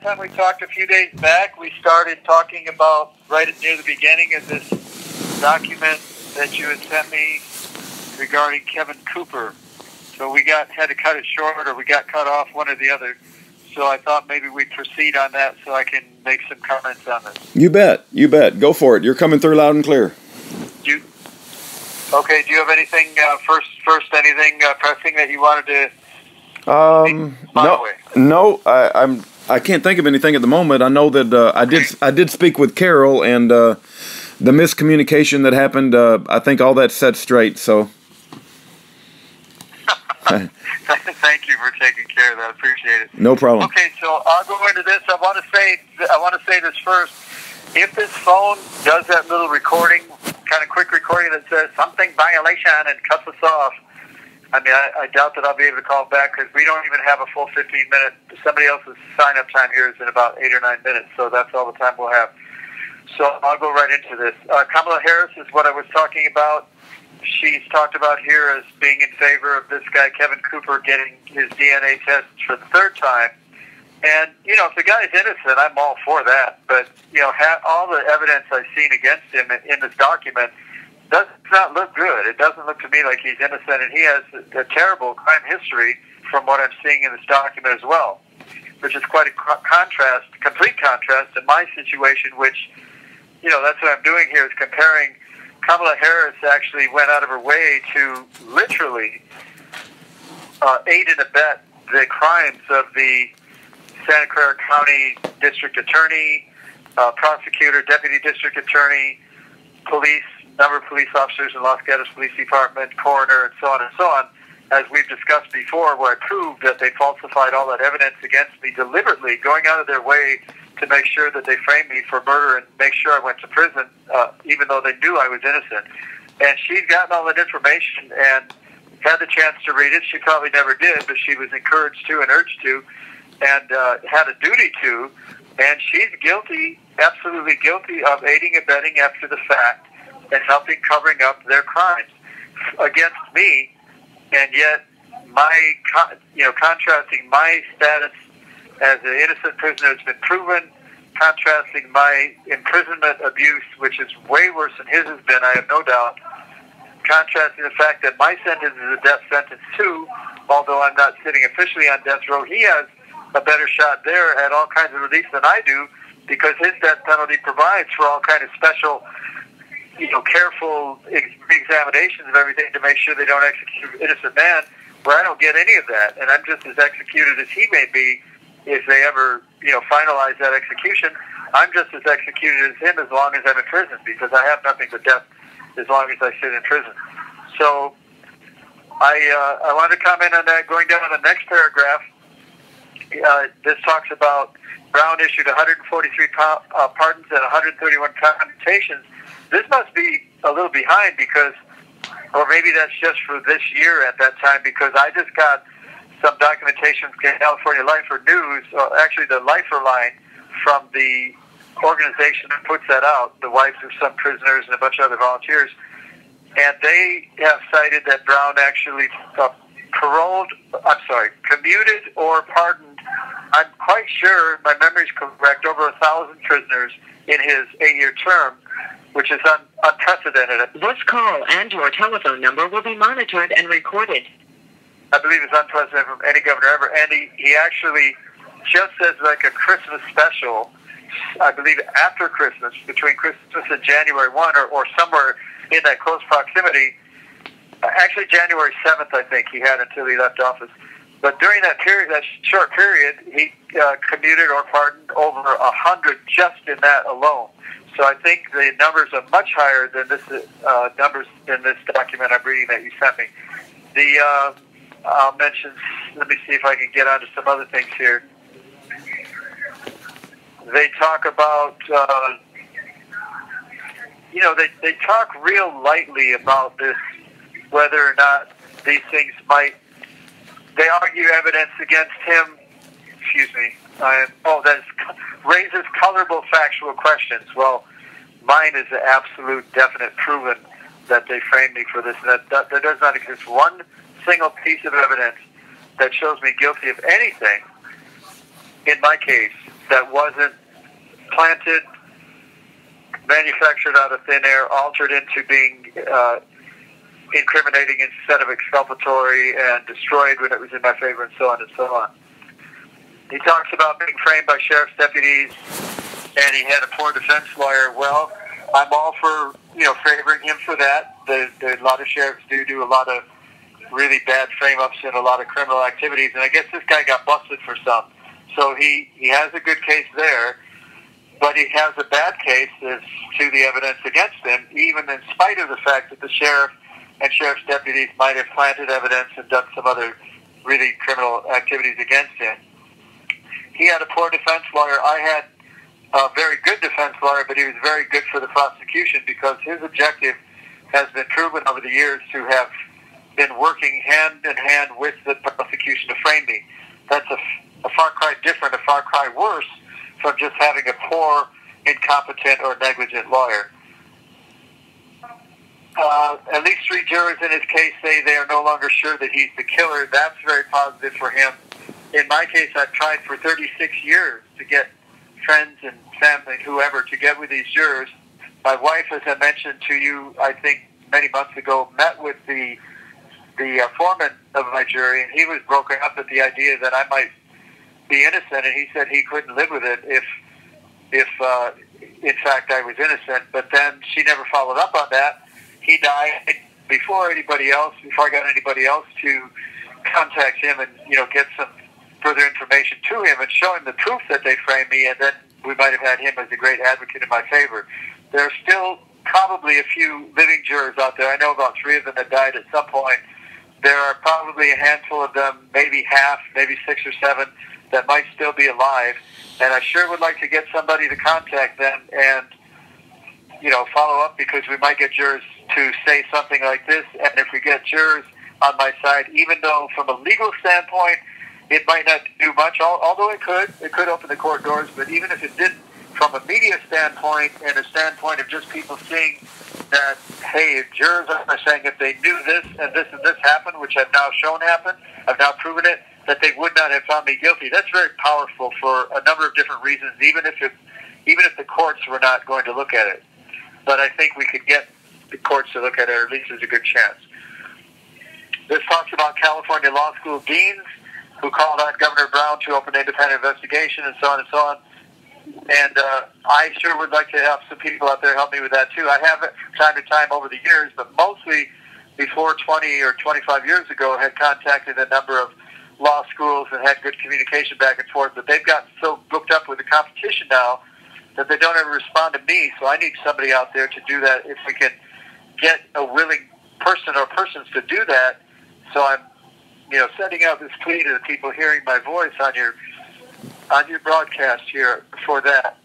Time we talked a few days back, we started talking about right near the beginning of this document that you had sent me regarding Kevin Cooper. So we had to cut it short, or we got cut off, one or the other. So I thought maybe we'd proceed on that so I can make some comments on this. You bet. You bet. Go for it. You're coming through loud and clear. Okay, do you have anything, first anything pressing that you wanted to No, I can't think of anything at the moment. I know that I did speak with Carol, and the miscommunication that happened, I think all that's set straight. So, thank you for taking care of that. I appreciate it. No problem. Okay, so I'll go into this. I want to say this first. If this phone does that little recording, kind of quick recording that says something violation and cuts us off, I mean, I doubt that I'll be able to call back because we don't even have a full 15-minute. Somebody else's sign-up time here is in about 8 or 9 minutes, so that's all the time we'll have. So I'll go right into this. Kamala Harris is what I was talking about. She's talked about here as being in favor of this guy, Kevin Cooper, getting his DNA test for the third time. And, you know, if the guy's innocent, I'm all for that. But, you know, all the evidence I've seen against him in this document does not look good. It doesn't look to me like he's innocent, and he has a terrible crime history from what I'm seeing in this document as well, which is quite a complete contrast to my situation, which, you know, that's what I'm doing here is comparing. Kamala Harris actually went out of her way to literally aid and abet the crimes of the Santa Clara County District Attorney, prosecutor, deputy district attorney, police, number of police officers in Los Gatos Police Department, coroner, and so on, as we've discussed before, where I proved that they falsified all that evidence against me deliberately, going out of their way to make sure that they framed me for murder and make sure I went to prison, even though they knew I was innocent. And she's gotten all that information and had the chance to read it. She probably never did, but she was encouraged to and urged to, and had a duty to. And she's guilty, absolutely guilty, of aiding and abetting after the fact and helping covering up their crimes against me. And yet, contrasting my status as an innocent prisoner has been proven, contrasting my imprisonment abuse, which is way worse than his has been, I have no doubt, contrasting the fact that my sentence is a death sentence too, although I'm not sitting officially on death row. He has a better shot there at all kinds of relief than I do, because his death penalty provides for all kind of special, careful examinations of everything to make sure they don't execute an innocent man, where I don't get any of that, and I'm just as executed as he may be if they ever, finalize that execution. I'm just as executed as him as long as I'm in prison, because I have nothing but death as long as I sit in prison. So I wanted to comment on that. Going down to the next paragraph, this talks about Brown issued 143 pardons and 131 commutations. This must be a little behind because, or maybe that's just for this year at that time, because I just got some documentation from California Lifer News, actually the Lifer line from the organization that puts that out, the wives of some prisoners and a bunch of other volunteers, and they have cited that Brown actually commuted or pardoned, I'm quite sure, my memory's correct, over 1,000 prisoners in his 8-year term, which is unprecedented. This call and your telephone number will be monitored and recorded. I believe it's unprecedented from any governor ever. And he actually, just as like a Christmas special, I believe after Christmas, between Christmas and January 1 or somewhere in that close proximity, actually January 7th, I think he had until he left office. But during that period, that short period, he commuted or pardoned over 100 just in that alone. So I think the numbers are much higher than this numbers in this document I'm reading that you sent me. I'll mention, let me see if I can get onto some other things here. They talk about, they talk real lightly about this, whether or not these things might, they argue evidence against him, that raises colorable factual questions. Well, mine is the absolute, definite, proven that they framed me for this. That there does not exist one single piece of evidence that shows me guilty of anything in my case that wasn't planted, manufactured out of thin air, altered into being incriminating instead of exculpatory, and destroyed when it was in my favor, and so on and so on. He talks about being framed by sheriff's deputies, and he had a poor defense lawyer. Well, I'm all for, favoring him for that. A lot of sheriffs do a lot of really bad frame-ups and a lot of criminal activities, and I guess this guy got busted for some. So he has a good case there, but he has a bad case as to the evidence against him, even in spite of the fact that the sheriff and sheriff's deputies might have planted evidence and done some other really criminal activities against him. He had a poor defense lawyer. I had a very good defense lawyer, but he was very good for the prosecution because his objective has been proven over the years to have been working hand in hand with the prosecution to frame me. That's a far cry different, a far cry worse from just having a poor, incompetent, or negligent lawyer. At least 3 jurors in his case say they are no longer sure that he's the killer. That's very positive for him. In my case, I've tried for 36 years to get friends and family, whoever, to get with these jurors. My wife, as I mentioned to you, I think many months ago, met with the foreman of my jury, and he was broken up at the idea that I might be innocent, and he said he couldn't live with it if in fact I was innocent. But then she never followed up on that. He died before I got anybody else to contact him and get some further information to him and show him the proof that they framed me, and then we might have had him as a great advocate in my favor. There are still probably a few living jurors out there. I know about 3 of them that died at some point. There are probably a handful of them, maybe half, maybe 6 or 7, that might still be alive. And I sure would like to get somebody to contact them and, follow up, because we might get jurors to say something like this. And if we get jurors on my side, even though from a legal standpoint, it might not do much, although it could open the court doors. But even if it didn't, from a media standpoint and a standpoint of just people seeing that, hey, if jurors are saying if they knew this and this happened, which I've now shown happen, I've now proven it, that they would not have found me guilty. That's very powerful for a number of different reasons, even if the courts were not going to look at it. But I think we could get the courts to look at it, or at least there's a good chance. This talks about California law school deans who called on Governor Brown to open an independent investigation, and so on and so on. And I sure would like to have some people out there help me with that too. I have it from time to time over the years, but mostly before 20 or 25 years ago, had contacted a number of law schools and had good communication back and forth. But they've gotten so booked up with the competition now that they don't ever respond to me. So I need somebody out there to do that. If we can get a willing person or persons to do that, so I'm, sending out this plea to the people hearing my voice on your broadcast here for that.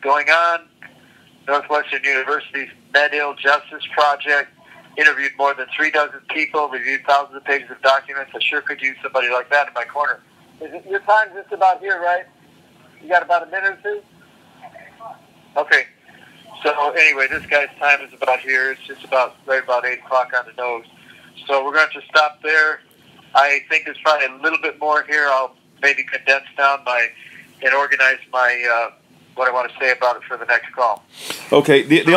Going on, Northwestern University's Medill Justice Project interviewed more than 36 people, reviewed thousands of pages of documents. I sure could use somebody like that in my corner. Your time's just about here, right? You got about a minute or two? Okay. So anyway, this guy's time is about here. It's just right about 8 o'clock on the nose. So we're going to stop there. I think there's probably a little bit more here. I'll maybe condense down and organize my what I want to say about it for the next call. Okay. The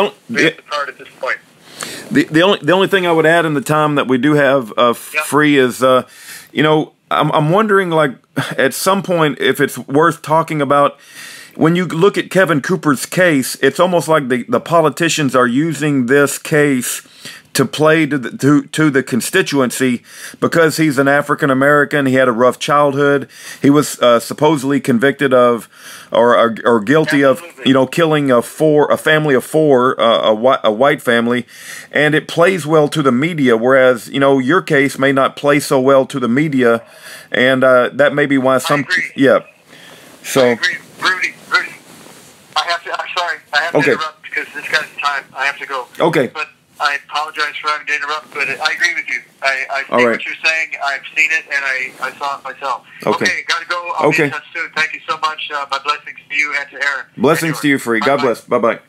only thing I would add in the time that we do have free is I'm wondering, like, at some point, if it's worth talking about. When you look at Kevin Cooper's case, it's almost like the politicians are using this case to play to the constituency because he's an African American. He had a rough childhood. He was supposedly convicted of or guilty of killing a family of 4, a white family, and it plays well to the media. Whereas your case may not play so well to the media, and that may be why some So. I agree. Rudy, I'm sorry. I have to interrupt because this guy's time. I have to go. Okay. But I apologize for having to interrupt, but I agree with you. I see what you're saying. I've seen it, and I saw it myself. Okay, got to go. I'll be in touch soon. Thank you so much. My blessings to you and to Aaron. Blessings to you, Free. God bless. Bye-bye.